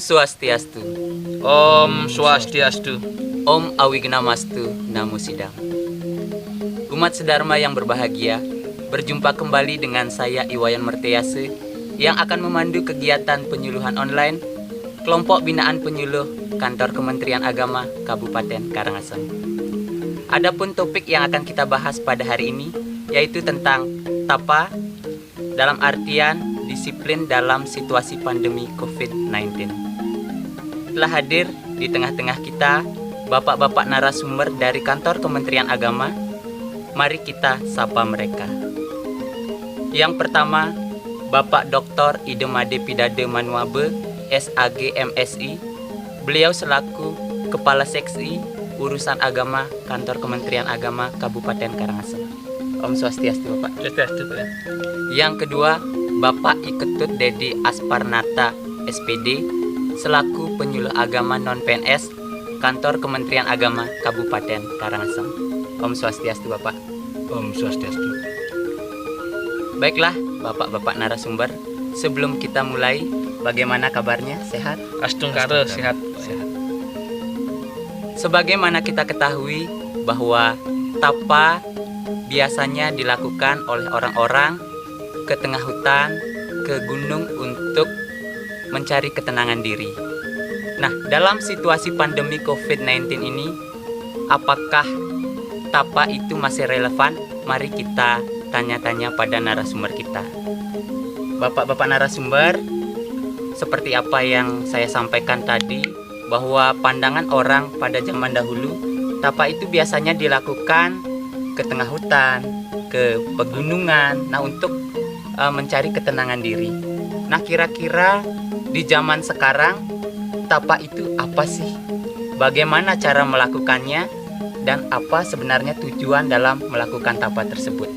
Swastiastu. Om Swastiastu. Om Awignamastu Namo Sidam. Umat sedharma yang berbahagia, berjumpa kembali dengan saya Iwayan Merteyase yang akan memandu kegiatan penyuluhan online Kelompok Binaan Penyuluh Kantor Kementerian Agama Kabupaten Karangasem. Adapun topik yang akan kita bahas pada hari ini yaitu tentang tapa dalam artian disiplin dalam situasi pandemi COVID-19. Telah hadir di tengah-tengah kita bapak-bapak narasumber dari Kantor Kementerian Agama. Mari kita sapa mereka. Yang pertama, Bapak Dr. Idemade Pidade Manuabe, SAG MSI. Beliau selaku Kepala Seksi Urusan Agama Kantor Kementerian Agama Kabupaten Karangasem. Om Swastiastu, Bapak. Swastiastu, Pak. Yang kedua, Bapak Iketut Dedi Asparnata, SPD, selaku Penyuluh Agama Non-PNS Kantor Kementerian Agama Kabupaten Karangasem. Om Swastiastu, Bapak. Om Swastiastu. Baiklah, Bapak-bapak narasumber, sebelum kita mulai, bagaimana kabarnya? Sehat? Astungkara, sehat. Sebagaimana kita ketahui bahwa tapa biasanya dilakukan oleh orang-orang ke tengah hutan, ke gunung untuk mencari ketenangan diri. Nah, dalam situasi pandemi COVID-19 ini, apakah tapa itu masih relevan? Mari kita tanya-tanya pada narasumber kita. Bapak-bapak narasumber, seperti apa yang saya sampaikan tadi, bahwa pandangan orang pada zaman dahulu, tapa itu biasanya dilakukan ke tengah hutan, ke pegunungan, nah untuk mencari ketenangan diri. Nah, kira-kira di zaman sekarang, tapa itu apa sih? Bagaimana cara melakukannya? Dan apa sebenarnya tujuan dalam melakukan tapa tersebut?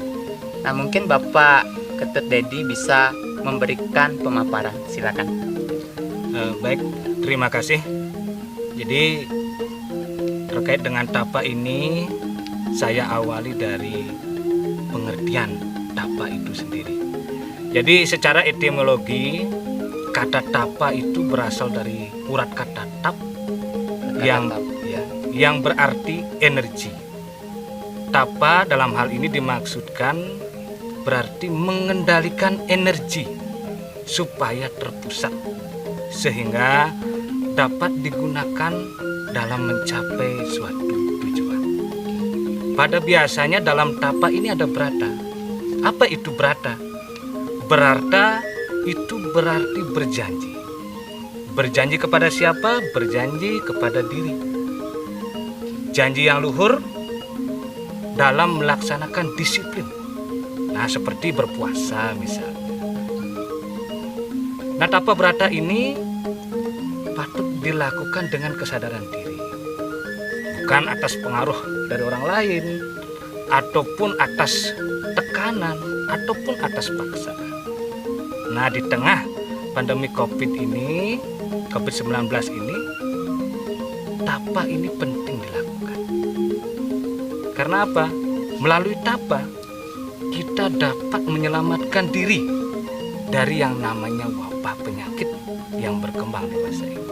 Nah, mungkin Bapak Ketut Dedi bisa memberikan pemaparan. Silakan. Baik, terima kasih. Jadi terkait dengan tapa ini, saya awali dari pengertian tapa itu sendiri. Jadi secara etimologi, kata tapa itu berasal dari urat kata tap yang berarti energi. Tapa dalam hal ini dimaksudkan berarti mengendalikan energi supaya terpusat sehingga dapat digunakan dalam mencapai suatu tujuan. Pada biasanya dalam tapa ini ada brata. Apa itu brata? Brata itu berarti berjanji. Berjanji kepada siapa? Berjanji kepada diri. Janji yang luhur dalam melaksanakan disiplin. Nah, seperti berpuasa misalnya. Nah, tapa brata ini patut dilakukan dengan kesadaran diri. Bukan atas pengaruh dari orang lain, ataupun atas tekanan, ataupun atas paksaan. Nah, di tengah pandemi COVID-19 ini, tapa ini penting dilakukan. Karena apa? Melalui tapa, kita dapat menyelamatkan diri dari yang namanya wabah penyakit yang berkembang di masa ini.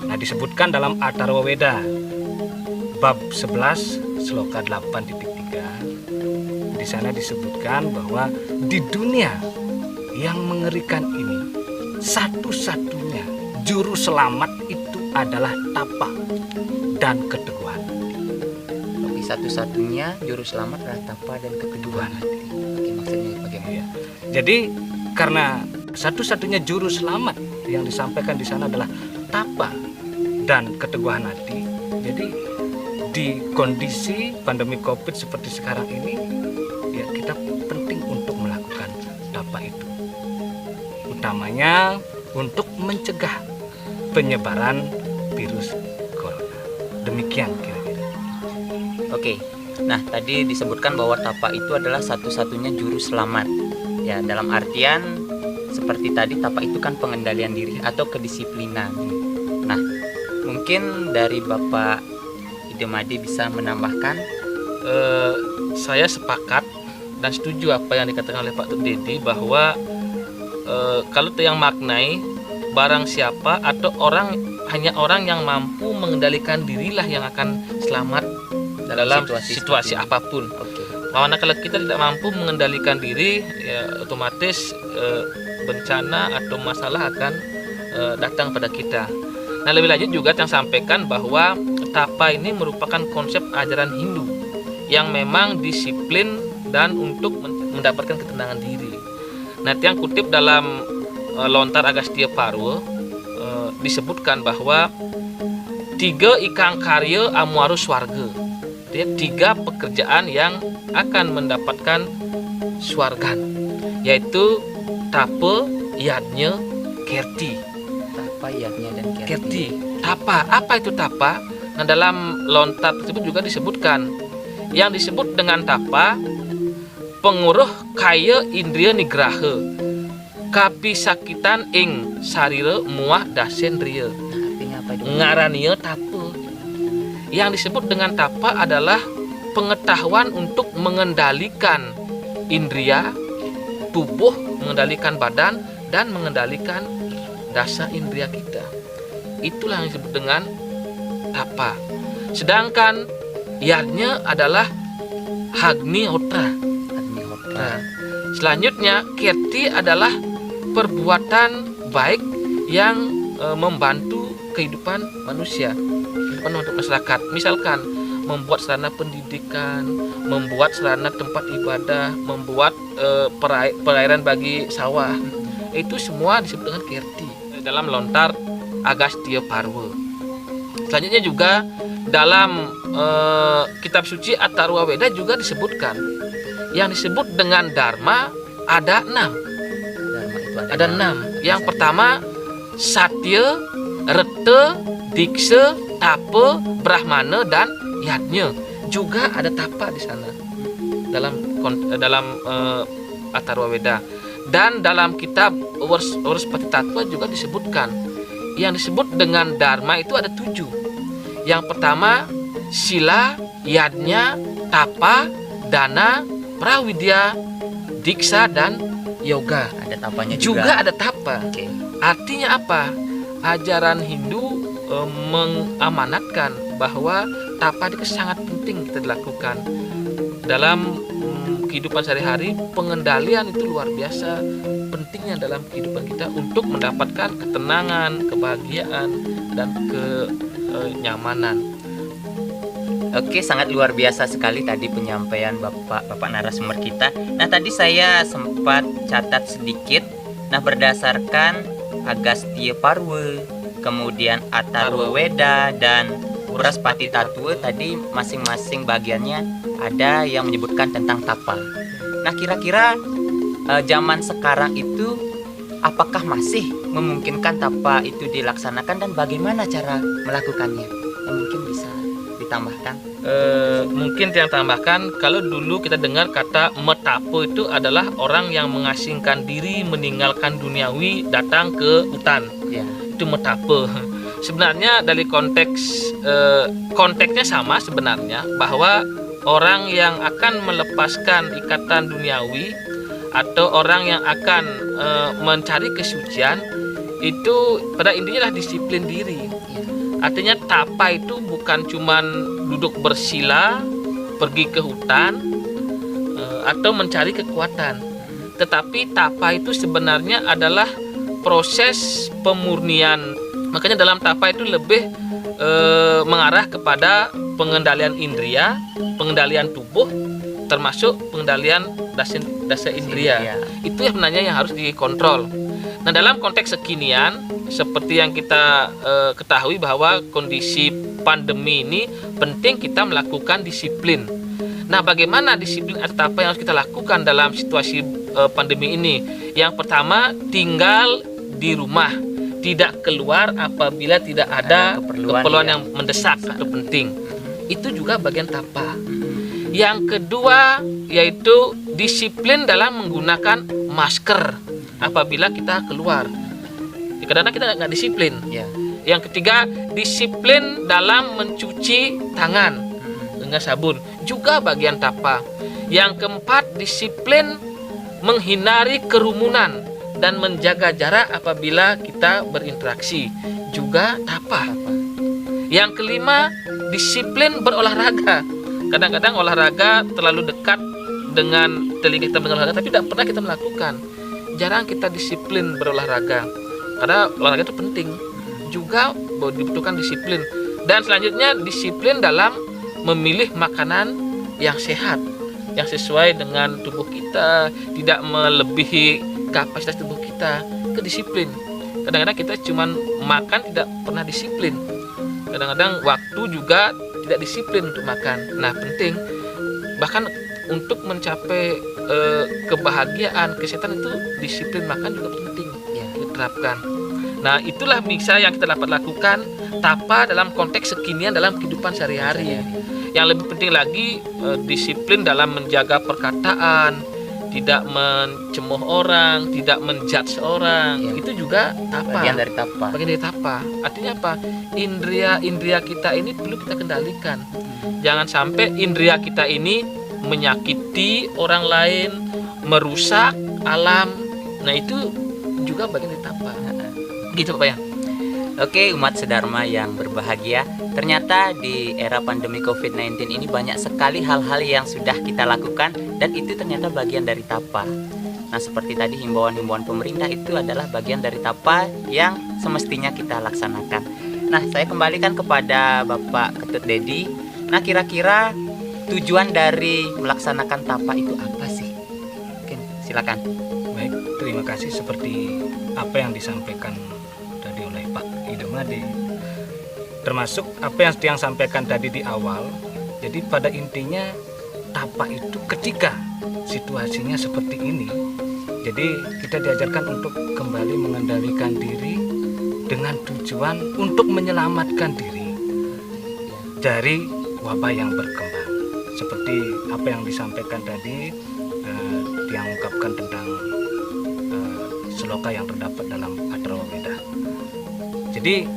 Nah, disebutkan dalam Atharwa Weda, bab 11, sloka 8.3. Di sana disebutkan bahwa di dunia yang mengerikan ini, satu-satunya juru selamat itu adalah tapa dan keteguhan. Oke, satu-satunya juru selamat adalah tapa dan keteguhan hati. Oke, maksudnya bagaimana? Jadi karena satu-satunya juru selamat yang disampaikan di sana adalah tapa dan keteguhan hati. Jadi di kondisi pandemi COVID seperti sekarang ini, ya kita penting untuk melakukan tapa itu. Utamanya untuk mencegah penyebaran virus corona. Demikian kira-kira. Oke. Nah, tadi disebutkan bahwa tapa itu adalah satu-satunya juru selamat. Ya, dalam artian seperti tadi, tapa itu kan pengendalian diri atau kedisiplinan. Nah, mungkin dari Bapak Idemade bisa menambahkan. Saya sepakat dan setuju apa yang dikatakan oleh Pak Tut Dedi bahwa kalau yang maknai barang siapa atau hanya orang yang mampu mengendalikan dirilah yang akan selamat dalam situasi apapun. Oke. Karena kalau kita tidak mampu mengendalikan diri, ya otomatis bencana atau masalah akan datang pada kita. Nah, lebih lanjut juga yang sampaikan bahwa tapa ini merupakan konsep ajaran Hindu yang memang disiplin dan untuk mendapatkan ketenangan diri. Nah, yang kutip dalam Lontar Agastya Parwa disebutkan bahwa 3 ikang karya amuaru swarga. Jadi 3 pekerjaan yang akan mendapatkan swargan, yaitu tapa, yadnya, kirti. Tapa, yadnya, dan kirti. Kirti. Tapa, apa itu tapa? Nah, dalam lontar tersebut juga disebutkan. Yang disebut dengan tapa, penguruh kaya indriya nigraha, kapisakitan ing sarira muah dasendriya. Nah, artinya apa itu? Ngaraniya tapa. Yang disebut dengan tapa adalah pengetahuan untuk mengendalikan indria, tubuh, mengendalikan badan, dan mengendalikan dasa indria kita. Itulah yang disebut dengan tapa. Sedangkan yadnya adalah Agnihotra. Agnihotra. Nah, selanjutnya kirti adalah perbuatan baik yang membantu kehidupan manusia, kehidupan untuk masyarakat. Misalkan membuat sarana pendidikan, membuat sarana tempat ibadah, membuat perairan bagi sawah. Itu semua disebut dengan kirti dalam lontar Agastya Parwa. Selanjutnya juga dalam kitab suci Atharva Veda juga disebutkan. Yang disebut dengan dharma ada 6. Dharma itu Ada 6. Yang pertama satya, rete, diksa, tapa, brahmana, dan yadnya. Juga ada tapa di sana dalam Atharva Veda. Dan dalam kitab Uruspati Tattva juga disebutkan. Yang disebut dengan dharma itu ada 7. Yang pertama sila, yadnya, tapa, dana, prawidya, diksa, dan yoga. Ada tapanya Juga ada tapa. Oke. Artinya apa? Ajaran Hindu mengamanatkan bahwa tapa itu sangat penting kita dilakukan dalam kehidupan sehari-hari. Pengendalian itu luar biasa pentingnya dalam kehidupan kita untuk mendapatkan ketenangan, kebahagiaan, dan kenyamanan. Oke, sangat luar biasa sekali tadi penyampaian Bapak narasumber kita. Nah, tadi saya sempat catat sedikit. Nah, berdasarkan Agastya Parwa, kemudian Atharva Veda, dan Uruspati Tattva, tadi masing-masing bagiannya ada yang menyebutkan tentang tapa. Nah, kira-kira zaman sekarang itu apakah masih memungkinkan tapa itu dilaksanakan dan bagaimana cara melakukannya? Mungkin bisa ditambahkan. Mungkin yang tambahkan, kalau dulu kita dengar kata metapo itu adalah orang yang mengasingkan diri, meninggalkan duniawi, datang ke hutan. Ya. Itu metapo. Sebenarnya dari konteksnya sama sebenarnya, bahwa orang yang akan melepaskan ikatan duniawi atau orang yang akan mencari kesucian itu pada intinya adalah disiplin diri. Artinya tapa itu bukan cuman duduk bersila, pergi ke hutan, atau mencari kekuatan. Tetapi tapa itu sebenarnya adalah proses pemurnian. Makanya dalam tapa itu lebih mengarah kepada pengendalian indria, pengendalian tubuh, termasuk pengendalian dasa indria. Itu sebenarnya yang harus dikontrol. Nah, dalam konteks kekinian, seperti yang kita ketahui bahwa kondisi pandemi ini penting kita melakukan disiplin. Nah, bagaimana disiplin atau apa yang harus kita lakukan dalam situasi pandemi ini? Yang pertama, tinggal di rumah, tidak keluar apabila tidak ada keperluan yang mendesak atau penting. Itu juga bagian tapa. Yang kedua yaitu disiplin dalam menggunakan masker apabila kita keluar. Kadang-kadang kita nggak disiplin. Yang ketiga, disiplin dalam mencuci tangan dengan sabun, juga bagian tapa. Yang keempat, disiplin menghindari kerumunan, dan menjaga jarak apabila kita berinteraksi. Juga tapa. Yang kelima, disiplin berolahraga. Kadang-kadang olahraga terlalu dekat dengan telinga kita berolahraga, tapi tidak pernah kita melakukan. Jarang kita disiplin berolahraga. Karena olahraga itu penting. Juga dibutuhkan disiplin. Dan selanjutnya disiplin dalam memilih makanan yang sehat, yang sesuai dengan tubuh kita, tidak melebihi kapasitas tubuh kita. Kedisiplin. Kadang-kadang kita cuma makan tidak pernah disiplin. Kadang-kadang waktu juga tidak disiplin untuk makan. Nah, penting. Bahkan untuk mencapai kebahagiaan, kesehatan itu disiplin makan juga penting diterapkan. Nah, itulah bisa yang kita dapat lakukan tapa dalam konteks kekinian dalam kehidupan sehari-hari. Yang lebih penting lagi disiplin dalam menjaga perkataan, tidak mencemooh orang, tidak menjudge orang. Itu juga tapa. Bagian dari tapa. Bagian dari tapa. Artinya apa? Indria kita ini perlu kita kendalikan. Jangan sampai indria kita ini menyakiti orang lain, merusak alam. Nah, itu juga bagian dari tapa. Gitu Pak ya. Oke, umat sedharma yang berbahagia, ternyata di era pandemi COVID-19 ini banyak sekali hal-hal yang sudah kita lakukan dan itu ternyata bagian dari tapa. Nah, seperti tadi himbauan-himbauan pemerintah itu adalah bagian dari tapa yang semestinya kita laksanakan. Nah, saya kembalikan kepada Bapak Ketut Dedi. Nah, kira-kira tujuan dari melaksanakan tapa itu apa sih? Mungkin silakan. Baik, terima kasih. Seperti apa yang disampaikan tadi oleh Pak Idemade, termasuk apa yang sampaikan tadi di awal. Jadi pada intinya tapa itu ketika situasinya seperti ini, jadi kita diajarkan untuk kembali mengendalikan diri dengan tujuan untuk menyelamatkan diri dari wabah yang berkembang. Seperti apa yang disampaikan tadi, yang mengungkapkan tentang sloka yang terdapat dalam Atharva Weda. Jadi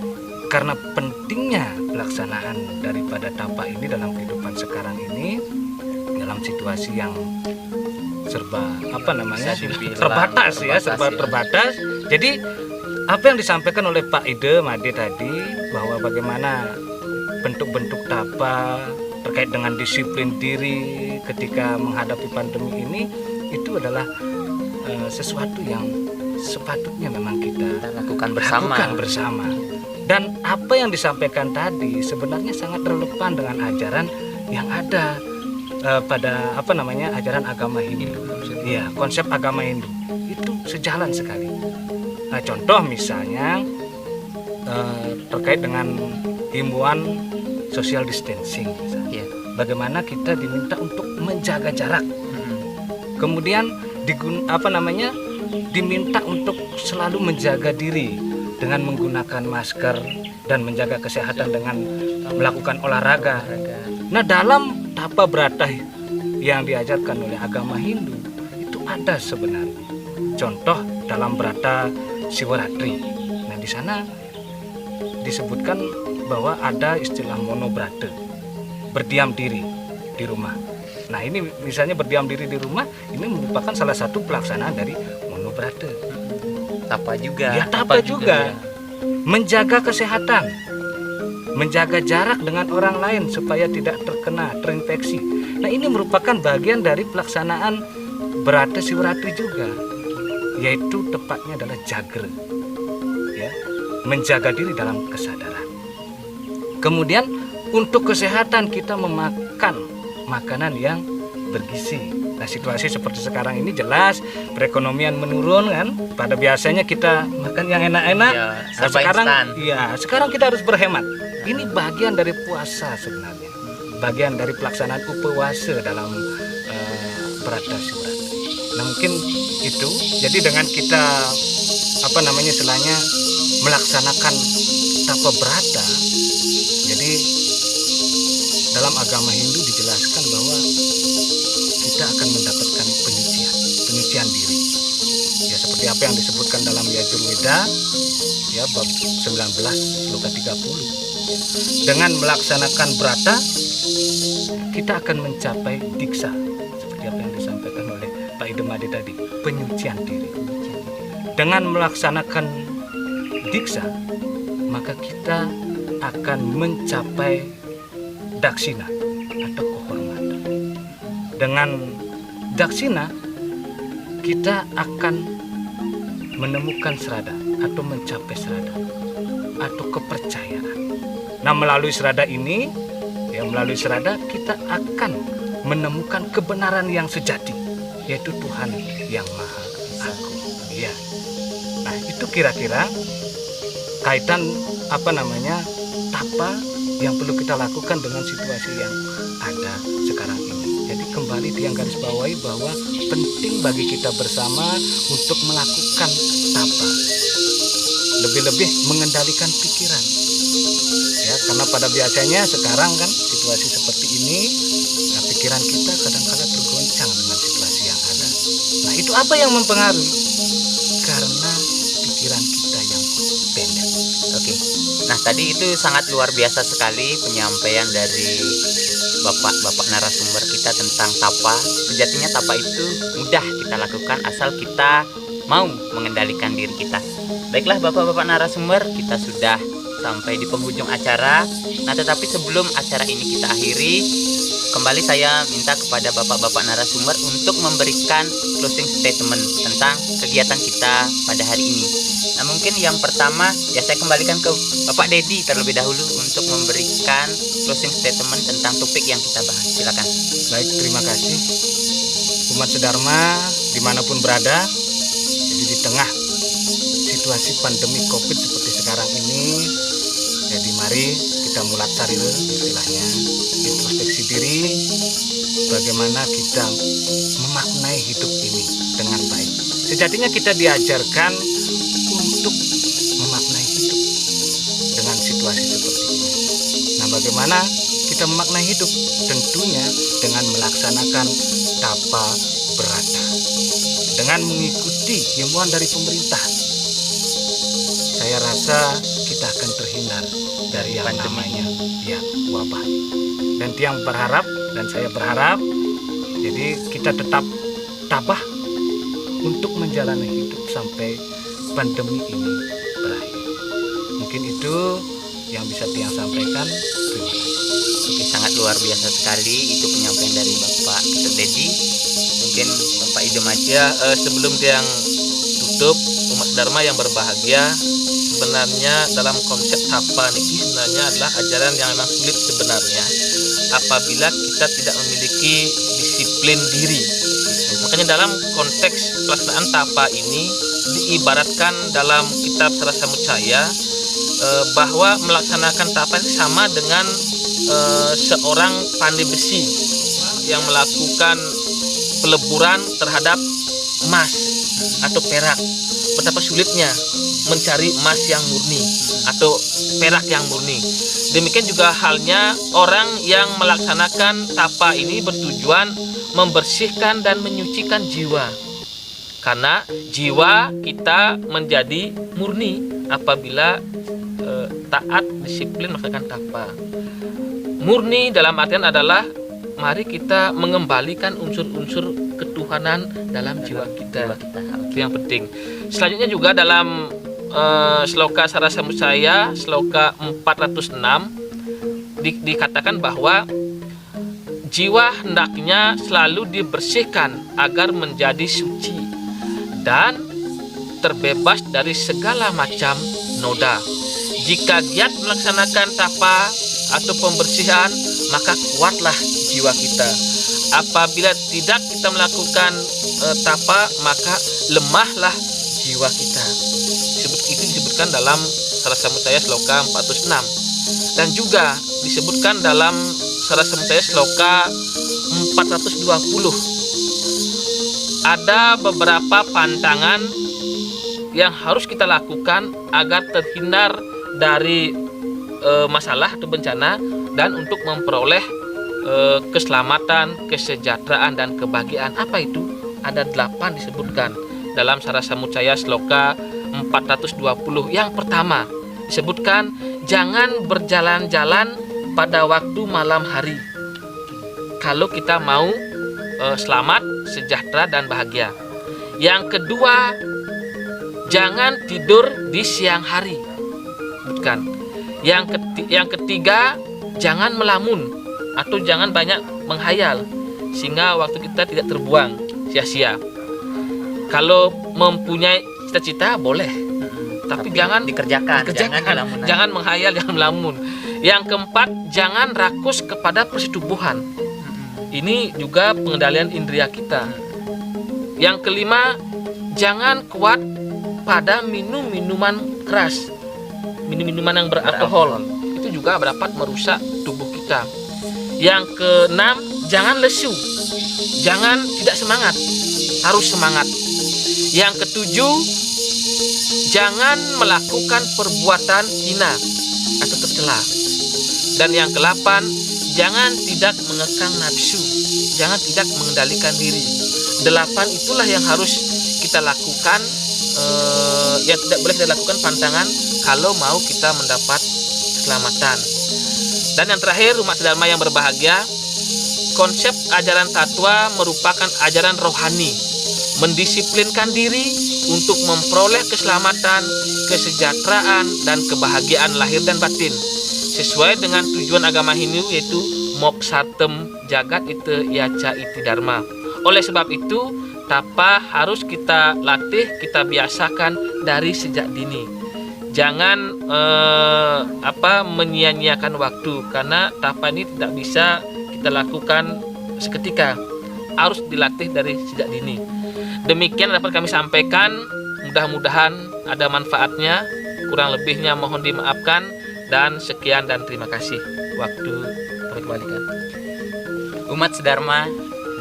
karena pentingnya pelaksanaan daripada tapa ini dalam kehidupan sekarang ini, dalam situasi yang serba terbatas. Jadi apa yang disampaikan oleh Pak Idemade tadi, bahwa bagaimana bentuk-bentuk tapa terkait dengan disiplin diri ketika menghadapi pandemi ini, itu adalah sesuatu yang sepatutnya memang kita lakukan bersama. Dan apa yang disampaikan tadi sebenarnya sangat relevan dengan ajaran yang ada pada ajaran agama Hindu. Ya, konsep agama Hindu itu sejalan sekali. Nah, contoh misalnya terkait dengan himbauan social distancing misalnya. Bagaimana kita diminta untuk menjaga jarak. Kemudian diminta untuk selalu menjaga diri dengan menggunakan masker dan menjaga kesehatan dengan melakukan olahraga. Nah, dalam tapa brata yang diajarkan oleh agama Hindu itu ada sebenarnya. Contoh dalam brata Siwaratri. Nah, di sana disebutkan bahwa ada istilah monobrata, berdiam diri di rumah. Nah, ini misalnya berdiam diri di rumah, ini merupakan salah satu pelaksanaan dari monobrata. Tapa juga. Ya, tapa juga. Menjaga kesehatan, menjaga jarak dengan orang lain supaya tidak terinfeksi. Nah, ini merupakan bagian dari pelaksanaan brata Siwaratri juga, yaitu tepatnya adalah jagra, ya, menjaga diri dalam kesadaran. Kemudian untuk kesehatan kita memakan makanan yang bergizi. Nah, situasi seperti sekarang ini jelas perekonomian menurun kan. Pada biasanya kita makan yang enak-enak. Sekarang kita harus berhemat. Ini bagian dari puasa sebenarnya. Bagian dari pelaksanaan upawasa dalam brata Siwaratri. Nah, mungkin itu. Jadi dengan kita istilahnya melaksanakan tapa brata. Jadi dalam agama Hindu dijelaskan bahwa kita akan mendapatkan penyucian diri. Ya, seperti apa yang disebutkan dalam Yajurveda, ya, bab 19 sloka 30. Dengan melaksanakan brata, kita akan mencapai diksa. Seperti apa yang disampaikan oleh Pak Idemade tadi, penyucian diri. dengan melaksanakan diksa, maka kita akan mencapai daksina atau kehormatan. Dengan daksina kita akan menemukan serada atau mencapai serada atau kepercayaan. Nah, melalui serada ini, melalui serada kita akan menemukan kebenaran yang sejati, yaitu Tuhan yang Maha Agung. Ya. Nah, itu kira-kira kaitan tapa yang perlu kita lakukan dengan situasi yang ada sekarang ini. Jadi kembali yang garis bawahi bahwa penting bagi kita bersama untuk melakukan tapa, lebih-lebih mengendalikan pikiran. Ya, karena pada biasanya sekarang kan situasi seperti ini, nah pikiran kita kadang-kadang tergoncang dengan situasi yang ada. Nah, itu apa yang mempengaruhi? Karena pikiran kita yang pendek. Oke. Nah, tadi itu sangat luar biasa sekali penyampaian dari Bapak narasumber kita tentang tapa. Sejatinya tapa itu mudah kita lakukan asal kita mau mengendalikan diri kita. Baiklah Bapak-bapak narasumber, kita sudah sampai di penghujung acara. Nah, tetapi sebelum acara ini kita akhiri, kembali saya minta kepada Bapak-bapak narasumber untuk memberikan closing statement tentang kegiatan kita pada hari ini. Nah, mungkin yang pertama ya saya kembalikan ke Bapak Dedi terlebih dahulu untuk memberikan closing statement tentang topik yang kita bahas. Silakan. Baik, terima kasih. Umat Sedharma dimanapun berada, jadi di tengah situasi pandemi COVID seperti sekarang ini, jadi mari kita mulat saril istilahnya, introspeksi diri, bagaimana kita memaknai hidup ini dengan baik. Sejatinya kita diajarkan untuk memaknai hidup dengan situasi seperti ini. Nah, bagaimana kita memaknai hidup? Tentunya dengan melaksanakan tapa berata, dengan mengikuti himbauan dari pemerintah. Saya rasa kita akan terhindar dari yang namanya wabah. Dan tiang berharap, dan saya berharap, jadi kita tetap tabah untuk menjalani hidup sampai pandemi ini berakhir. Mungkin itu yang bisa tiang sampaikan. Terima kasih. Oke, sangat luar biasa sekali itu penyampaian dari Bapak Dr. Dedi. Mungkin Bapak Idemaji. Ya, sebelum tiang tutup, umat Dharma yang berbahagia, sebenarnya dalam konsep tapa niki sebenarnya adalah ajaran yang memang sulit sebenarnya apabila kita tidak memiliki disiplin diri. Makanya dalam konteks pelaksanaan tapa ini diibaratkan dalam kitab Sarasa Mucaya bahwa melaksanakan tapa ini sama dengan seorang pandai besi yang melakukan peleburan terhadap emas atau perak. Betapa sulitnya mencari emas yang murni atau perak yang murni. Demikian juga halnya orang yang melaksanakan tapa ini bertujuan membersihkan dan menyucikan jiwa. Karena jiwa kita menjadi murni apabila taat disiplin melaksanakan tapa. Murni dalam artian adalah mari kita mengembalikan unsur-unsur ketuhanan dalam jiwa kita. Itu yang penting. Selanjutnya juga dalam Sloka Sarasa Mucaya, Sloka 406 dikatakan bahwa jiwa hendaknya selalu dibersihkan agar menjadi suci dan terbebas dari segala macam noda. Jika giat melaksanakan tapa atau pembersihan, maka kuatlah jiwa kita. Apabila tidak kita melakukan tapa, maka lemahlah jiwa kita. Itu disebutkan dalam Sarasa Mucaya Sloka 406. Dan juga disebutkan dalam Sarasa Mucaya Sloka 420. Ada beberapa pantangan yang harus kita lakukan agar terhindar dari masalah atau bencana dan untuk memperoleh keselamatan, kesejahteraan dan kebahagiaan. Apa itu? Ada 8 disebutkan dalam Sarasa Mucaya Sloka 420. Yang pertama disebutkan jangan berjalan-jalan pada waktu malam hari kalau kita mau selamat, sejahtera dan bahagia. Yang kedua, jangan tidur di siang hari. Bukan. Yang ketiga, jangan melamun atau jangan banyak menghayal sehingga waktu kita tidak terbuang sia-sia. Kalau mempunyai cita-cita boleh, tapi jangan dikerjakan. jangan menghayal, jangan melamun. Yang keempat, jangan rakus kepada persetubuhan. Ini juga pengendalian indera kita. Yang kelima, jangan kuat pada minuman keras, minuman yang beralkohol. Itu juga dapat merusak tubuh kita. Yang keenam, jangan lesu, jangan tidak semangat, harus semangat. Yang ketujuh, jangan melakukan perbuatan hina atau tercela. Dan yang ke-8, jangan tidak mengekang nafsu, jangan tidak mengendalikan diri. 8 itulah yang harus kita lakukan, yang tidak boleh kita lakukan pantangan kalau mau kita mendapat keselamatan. Dan yang terakhir, umat sedharma yang berbahagia, konsep ajaran Tatwa merupakan ajaran rohani, mendisiplinkan diri untuk memperoleh keselamatan, kesejahteraan, dan kebahagiaan lahir dan batin sesuai dengan tujuan agama Hindu, yaitu moksatem jagat ite yaca iti dharma. Oleh sebab itu, tapa harus kita latih, kita biasakan dari sejak dini. Jangan menyia-nyiakan waktu, karena tapa ini tidak bisa kita lakukan seketika, harus dilatih dari sejak dini. Demikian dapat kami sampaikan, mudah-mudahan ada manfaatnya, kurang lebihnya mohon dimaafkan, dan sekian dan terima kasih. Waktu kami kembalikan. Umat sedharma,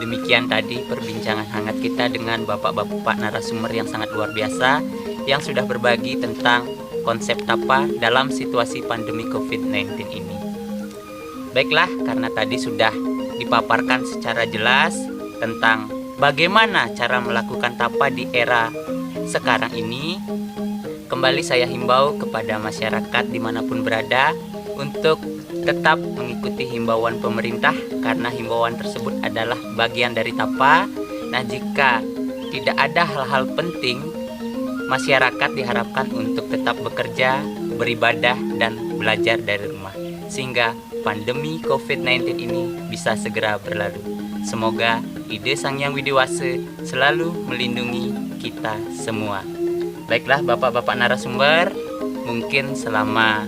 demikian tadi perbincangan hangat kita dengan bapak-bapak narasumber yang sangat luar biasa yang sudah berbagi tentang konsep tapa dalam situasi pandemi COVID-19 ini. Baiklah, karena tadi sudah dipaparkan secara jelas tentang bagaimana cara melakukan tapa di era sekarang ini, kembali saya himbau kepada masyarakat dimanapun berada untuk tetap mengikuti himbauan pemerintah, karena himbauan tersebut adalah bagian dari tapa. Nah, jika tidak ada hal-hal penting, masyarakat diharapkan untuk tetap bekerja, beribadah, dan belajar dari rumah, sehingga pandemi COVID-19 ini bisa segera berlalu. Semoga ide Sang Hyang Widiwasa selalu melindungi kita semua. Baiklah bapak-bapak narasumber, mungkin selama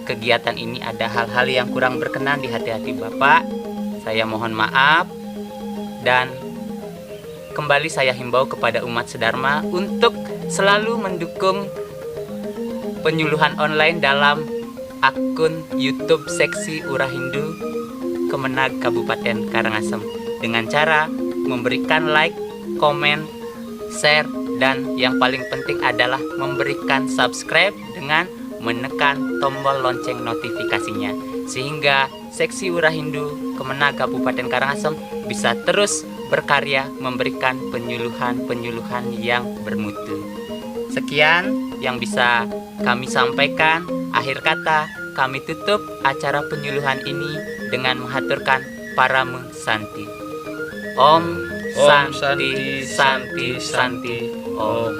kegiatan ini ada hal-hal yang kurang berkenan di hati-hati bapak. Saya mohon maaf, dan kembali saya himbau kepada umat sedharma untuk selalu mendukung penyuluhan online dalam akun YouTube Seksi Urahindu Kemenag Kabupaten Karangasem dengan cara memberikan like, komen, share, dan yang paling penting adalah memberikan subscribe dengan menekan tombol lonceng notifikasinya, sehingga Seksi Urahindu Kemenag Kabupaten Karangasem bisa terus berkarya memberikan penyuluhan-penyuluhan yang bermutu. Sekian yang bisa kami sampaikan. Akhir kata, kami tutup acara penyuluhan ini dengan menghaturkan Parama Santi. Om Santi Santi Santi Om.